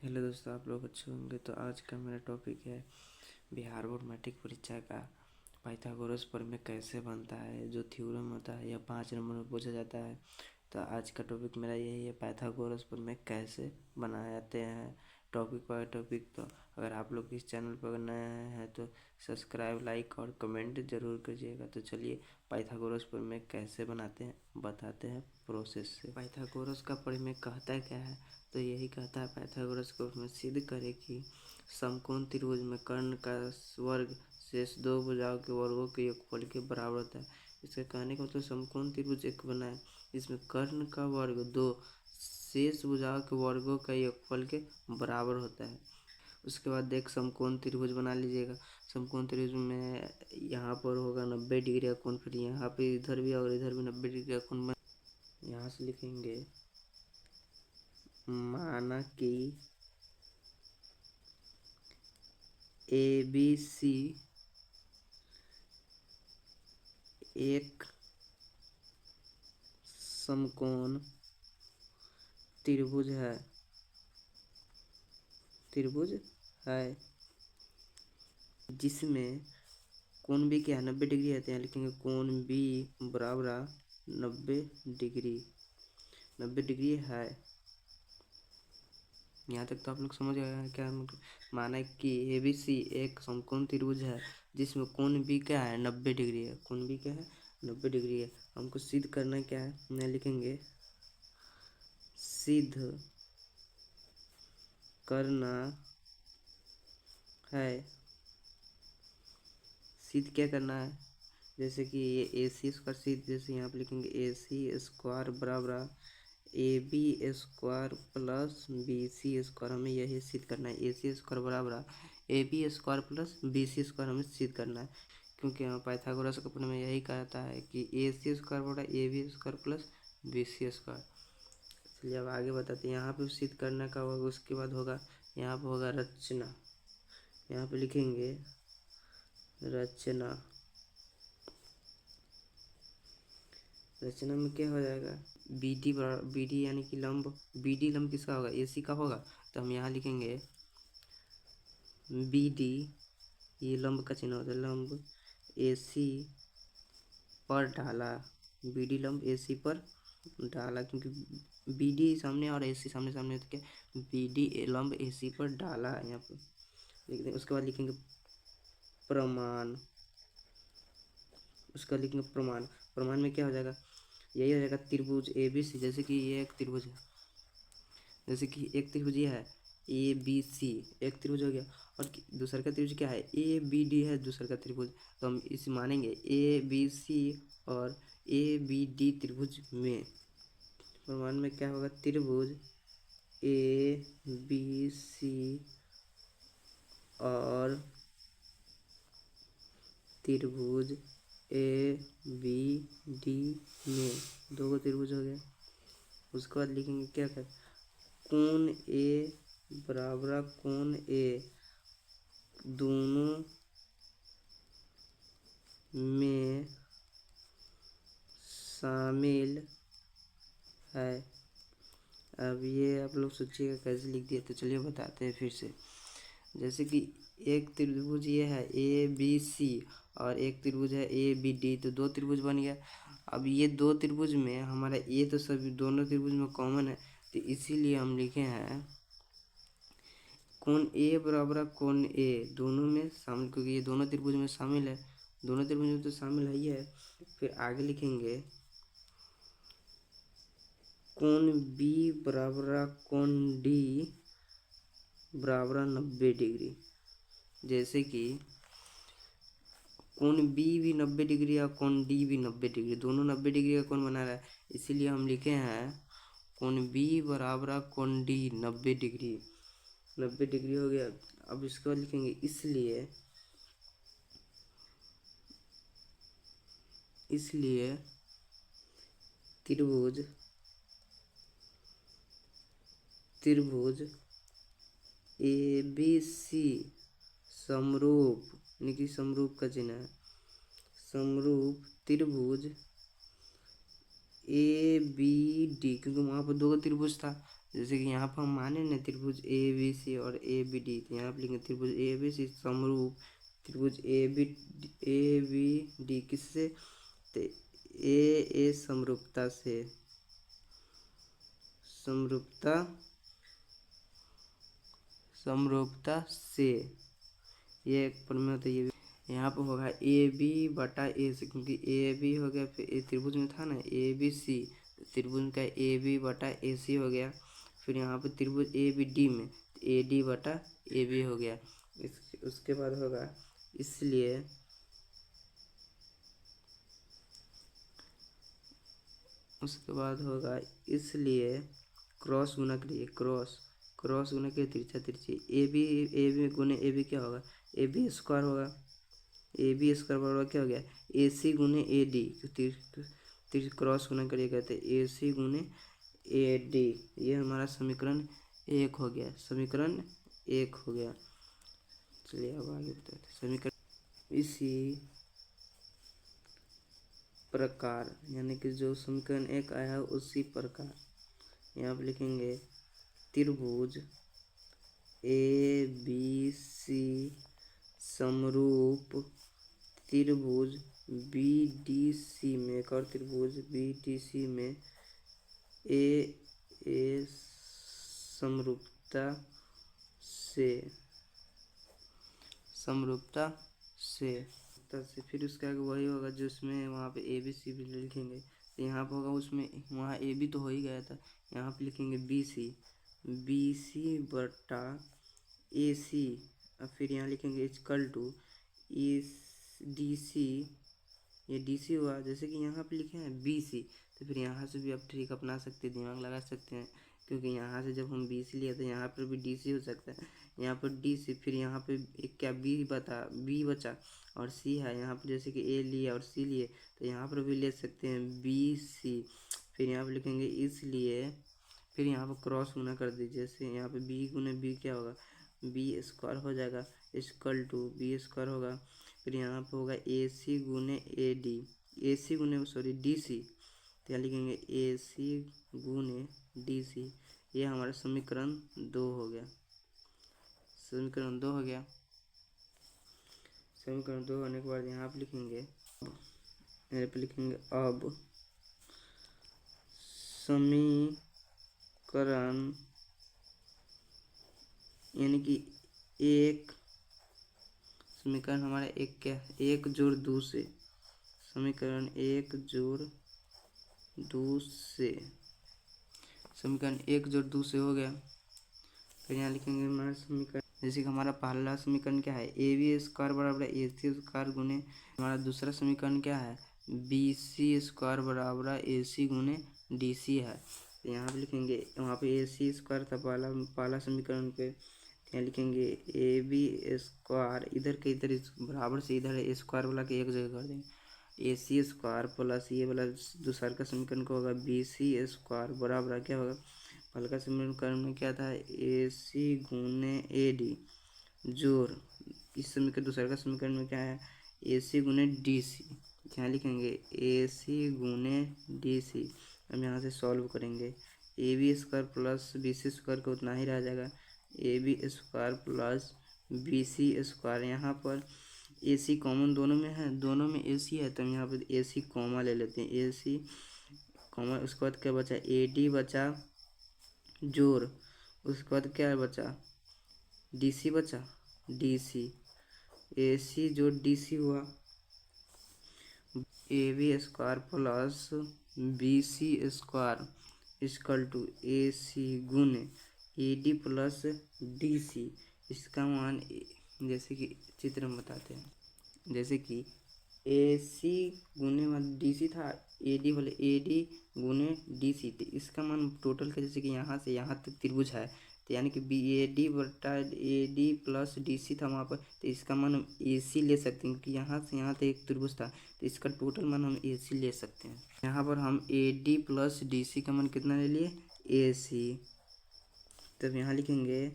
Hello दोस्तों, आप लोग अच्छे होंगे। तो आज का मेरा टॉपिक है बिहार बोर्ड मैट्रिक परीक्षा का पाइथागोरस प्रमेय कैसे बनता है, जो थ्योरम होता है या 5 नंबर में पूछा जाता है। तो आज का टॉपिक मेरा यही है, पाइथागोरस प्रमेय कैसे बनाते हैं। टॉपिक पर टॉपिक। तो अगर आप लोग इस चैनल पर नए हैं तो सब्सक्राइब, लाइक और कमेंट जरूर कीजिएगा। तो चलिए पाइथागोरस प्रमेय कैसे बनाते हैं बताते हैं प्रोसेस से। पाइथागोरस का प्रमेय कहता क्या है, तो यही कहता है पाइथागोरस को उसमें सिद्ध करे कि समकोण त्रिभुज में कर्ण का वर्ग शेष दो भुजाओं के वर्गों के योगफल के बराबर होता है। इसका कहने का मतलब समकोण त्रिभुज एक बनाए जिसमें कर्ण का वर्ग दो शेष भुजाओं के वर्गों का योगफल के बराबर होता है। उसके बाद एक समकोण त्रिभुज बना लीजिएगा। समकोण त्रिभुज में यहाँ पर होगा 90 डिग्री का कोण, फिर यहाँ पे इधर भी और इधर भी 90 डिग्री का कोण। यहाँ से लिखेंगे माना कि ABC एक समकोण त्रिभुज है जिसमें कोण भी क्या है 90 डिग्री है। तो यहाँ लिखेंगे कोण B बराबर 90 डिग्री है। यहाँ तक तो आप लोग समझ गए क्या मतलब। माना कि ABC एक समकोण त्रिभुज है जिसमें कोण B क्या है 90 डिग्री है। कोण B क्या है 90 डिग्री है। हमको सिद्ध करना क्या है, यहाँ लिखेंगे सिद्ध करना है। सिद्ध क्या करना है, जैसे कि ये AC स्क्वायर सिद्ध, जैसे यहाँ पे लिखेंगे AC स्क्वायर बराबर AB square plus BC square. हमें यही सिद्ध करना है, AC स्क्वायर बराबर AB square plus BC square हमें सिद्ध करना है। क्योंकि यहाँ पाइथागोरस का प्रमेय यही कहता है कि AC स्क्वायर बराबर AB square plus BC square. चलिए अब आगे बताते हैं। यहाँ पे सिद्ध करने का होगा, उसके बाद होगा यहाँ पे होगा रचना। यहाँ पे लिखेंगे रचना। रचना में क्या हो जाएगा, BD यानी कि लंब। BD लंब किसका होगा, AC का होगा। तो हम यहाँ लिखेंगे BD, ये लंब का चिन्ह होता है, लंब AC पर डाला। BD लंब AC पर डाला, क्योंकि BD सामने और AC सामने सामने, तो क्या BD लंब AC पर डाला यहाँ पर लिख देंगे। उसके बाद लिखेंगे प्रमाण। उसका लिखेंगे प्रमाण। प्रमाण में क्या हो जाएगा, यही हो जाएगा त्रिभुज ABC। जैसे कि ये एक त्रिभुज है, जैसे कि एक त्रिभुज ये है ABC, एक त्रिभुज हो गया। और दूसरा का त्रिभुज क्या है ABD है, दूसरा का त्रिभुज। तो हम इसे मानेंगे ABC और ABD त्रिभुज में। प्रमाण में क्या होगा, त्रिभुज ABC और त्रिभुज ABD में, दो त्रिभुज हो गया। उसके बाद लिखेंगे क्या कर, कोण A बराबर कोण A दोनों में शामिल है। अब ये आप लोग सोचिएगा कैसे लिख दिया, तो चलिए बताते हैं फिर से। जैसे कि एक त्रिभुज ये है ABC और एक त्रिभुज है ABD, तो दो त्रिभुज बन गया। अब ये दो त्रिभुज में हमारा ये तो सभी दोनों त्रिभुज में कॉमन है, तो इसीलिए हम लिखे हैं कोण A बराबर कोण A दोनों में शामिल, क्योंकि ये दोनों त्रिभुज में शामिल है। दोनों त्रिभुज में तो शामिल है ही है। फिर आगे लिखेंगे कोण B बराबर कोण D बराबर 90 डिग्री। जैसे कि कोण B भी 90 डिग्री और कोण D भी 90 डिग्री, दोनों 90 डिग्री का कोण बना रहा है। इसीलिए हम लिखे हैं कोण B बराबर कोण D 90 डिग्री। 90 डिग्री हो गया। अब इसके बाद लिखेंगे इसलिए त्रिभुज ABC समरूप, यानी कि समरूप का चिन्ह है, समरूप त्रिभुज ABD, क्योंकि वहाँ पर दो त्रिभुज था जैसे कि यहाँ पर हम माने ना त्रिभुज ए बी सी और ए बी डी, तो यहाँ पर लिखेंगे त्रिभुज ए बी सी समरूप त्रिभुज ए बी डी किससे, तो ए समरूपता से, समरूपता से ये एक प्रमेय होता है। ये यहाँ पर होगा ए बी बटा ए सी, क्योंकि ए बी हो गया, फिर ए त्रिभुज में था ना ए बी सी, त्रिभुज का ए बी बटा ए सी हो गया। फिर यहाँ पे त्रिभुज ए बी डी में ए डी बटा ए बी हो गया। उसके बाद होगा इसलिए क्रॉस गुना करिए, क्रॉस गुना करिए तिरछा तिरछी, ए बी गुने ए बी क्या होगा, ए बी स्क्वायर होगा, ए बी स्क्वायर बराबर क्या हो गया, ए सी गुने ए डी, क्रॉस गुना करिएगा तो ए सी गुने ए डी। ये हमारा समीकरण 1 हो गया, चलिए अब आगे बताते हैं समीकरण। इसी प्रकार यानी कि जो समीकरण 1 आया है उसी प्रकार यहाँ पे लिखेंगे त्रिभुज ए बी सी समरूप त्रिभुज बी डी सी में, एक और त्रिभुज बी डी सी में ए समरूपता से फिर उसके आगे वही होगा जो उसमें वहाँ पे ए बी सी भी लिखेंगे। तो यहाँ पे होगा उसमें, वहाँ ए बी तो हो ही गया था, यहाँ पे लिखेंगे बी सी बटा ए सी, और फिर यहाँ लिखेंगे equal to A D C, ये डी सी हुआ। जैसे कि यहाँ पे लिखे हैं बी सी, तो फिर यहाँ से भी आप ट्रिक अपना सकते हैं, दिमाग लगा सकते हैं, क्योंकि यहाँ से जब हम बी सी लिए तो यहाँ पर भी डी सी हो सकता है, यहाँ पर डी सी, फिर यहाँ पे एक क्या बी बचा और सी है, यहाँ पर जैसे कि ए लिए और सी लिए तो यहाँ पर भी ले सकते हैं बी सी। फिर यहाँ पर लिखेंगे इसलिए, फिर यहाँ पर क्रॉस गुना कर दीजिए, जैसे यहाँ पे बी गुने बी क्या होगा, बी स्क्वायर हो जाएगा इक्वल टू बी स्क्वायर होगा। फिर यहाँ पे होगा ए सी गुने ए डी, ए सी गुने सॉरी डी सी, तो यहाँ लिखेंगे ए सी गुने डी सी। ये हमारा समीकरण 2 हो गया, समीकरण 2 हो गया। समीकरण 2 होने के बाद यहाँ पे लिखेंगे अब समीकरण यानी कि एक समीकरण हमारा एक क्या, 1 जोड़ 2 से, समीकरण 1 जोड़ 2 से, समीकरण 1 जोड़ 2 से हो गया। फिर यहाँ लिखेंगे हमारा समीकरण, जैसे कि हमारा पहला समीकरण क्या है, ए बी स्क्वायर बराबर ए सी स्क्वायर गुने, हमारा दूसरा समीकरण क्या है, बी सी स्क्वायर बराबर ए सी गुने डी सी है। तो यहाँ पे लिखेंगे, वहाँ पे ए सी स्क्वायर था पहला समीकरण पे, यहाँ लिखेंगे ए बी स्क्वायर, इधर के इधर बराबर से इधर स्क्वायर वाला के एक जगह कर देंगे, ए सी स्क्वायर प्लस ये वाला दूसरा का समीकरण को होगा बी सी स्क्वायर बराबर क्या होगा, पहले का समीकरण में क्या था, ए सी गुने ए डी जोड़, इस समीकरण दूसरे का समीकरण में क्या है, ए सी गुने डी सी, यहाँ लिखेंगे ए सी गुने डी सी। हम यहाँ से सॉल्व करेंगे, A B square plus B C square का उतना ही रह जाएगा, A B square plus B C square, यहाँ पर ए सी कॉमन दोनों में है, दोनों में ए सी है, तो हम यहाँ पर ए सी कॉमा ले लेते हैं, ए सी कॉमा, उसके बाद क्या बचा, ए डी बचा जोड़, उसके बाद क्या बचा, डी सी बचा, डी सी, ए सी जोड़ डी सी हुआ, A B square plus B C square equal to A C गुने A D plus D C. इसका मान जैसे कि चित्र में बताते हैं, जैसे कि ए सी गुने वाला डी सी था, ए डी वाले ए डी गुने डी सी, तो इसका मान टोटल का जैसे कि यहाँ से यहाँ तक त्रिभुज है, तो यानी कि बी ए डी बटा A D plus D C था वहाँ पर, तो इसका मान हम ए सी ले सकते हैं, क्योंकि यहाँ से यहाँ तक एक त्रिभुज था, तो इसका टोटल मान हम ए सी ले सकते हैं। यहाँ पर हम A D plus D C का मान कितना ले लिए, ए सी, तब यहाँ लिखेंगे,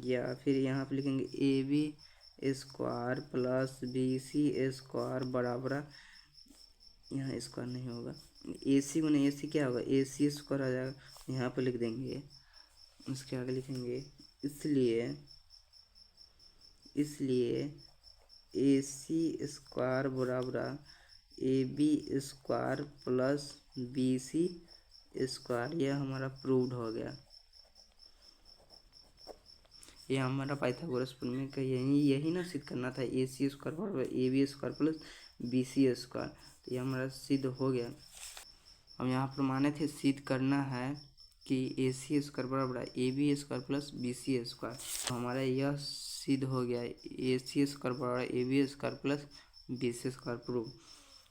या फिर यहाँ पर लिखेंगे A B square plus B C square बराबर, यहाँ स्क्वायर नहीं होगा, ए सी गुने ए सी क्या होगा, ए सी स्क्वायर आ जाएगा, यहाँ पर लिख देंगे उसके आगे लिखेंगे इसलिए AC² बराबर AB² प्लस BC²। यह हमारा प्रूव्ड हो गया। ये हमारा पाइथागोरस प्रमेय का यही ना सिद्ध करना था, AC² बराबर AB² प्लस BC²। तो ये हमारा सिद्ध हो गया। अब यहाँ प्रमाणित है सिद्ध करना है कि AC² बराबर AB² प्लस BC²। तो हमारा यह सिद्ध हो गया, AC² बराबर AB² प्लस BC² प्रूव।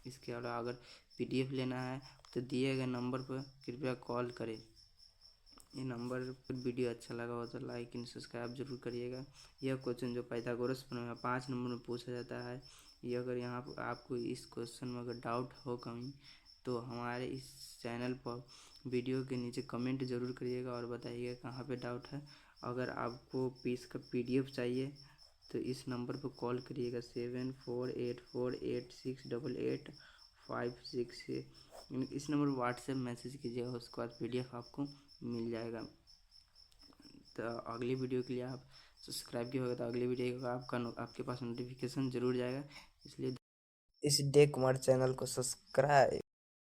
इसके अलावा अगर PDF लेना है तो दिए गए नंबर पर कृपया कॉल करें। ये नंबर पर वीडियो अच्छा लगा हो तो लाइक एंड सब्सक्राइब जरूर करिएगा। यह क्वेश्चन जो पाइथागोरस प्रमेय 5 नंबर में पूछा जाता है, ये अगर यहाँ पर आपको इस क्वेश्चन में अगर डाउट हो कहीं तो हमारे इस चैनल पर वीडियो के नीचे कमेंट जरूर करिएगा और बताइएगा कहाँ पे डाउट है। अगर आपको इसका PDF चाहिए तो इस नंबर पर कॉल करिएगा 7484868856। इस नंबर पर व्हाट्सएप मैसेज कीजिएगा, उसके बाद PDF आपको मिल जाएगा। तो अगली वीडियो के लिए आप सब्सक्राइब किया होगा तो अगली वीडियो का आपके पास नोटिफिकेशन जरूर जाएगा। इसलिए इस डे कुमार चैनल को सब्सक्राइब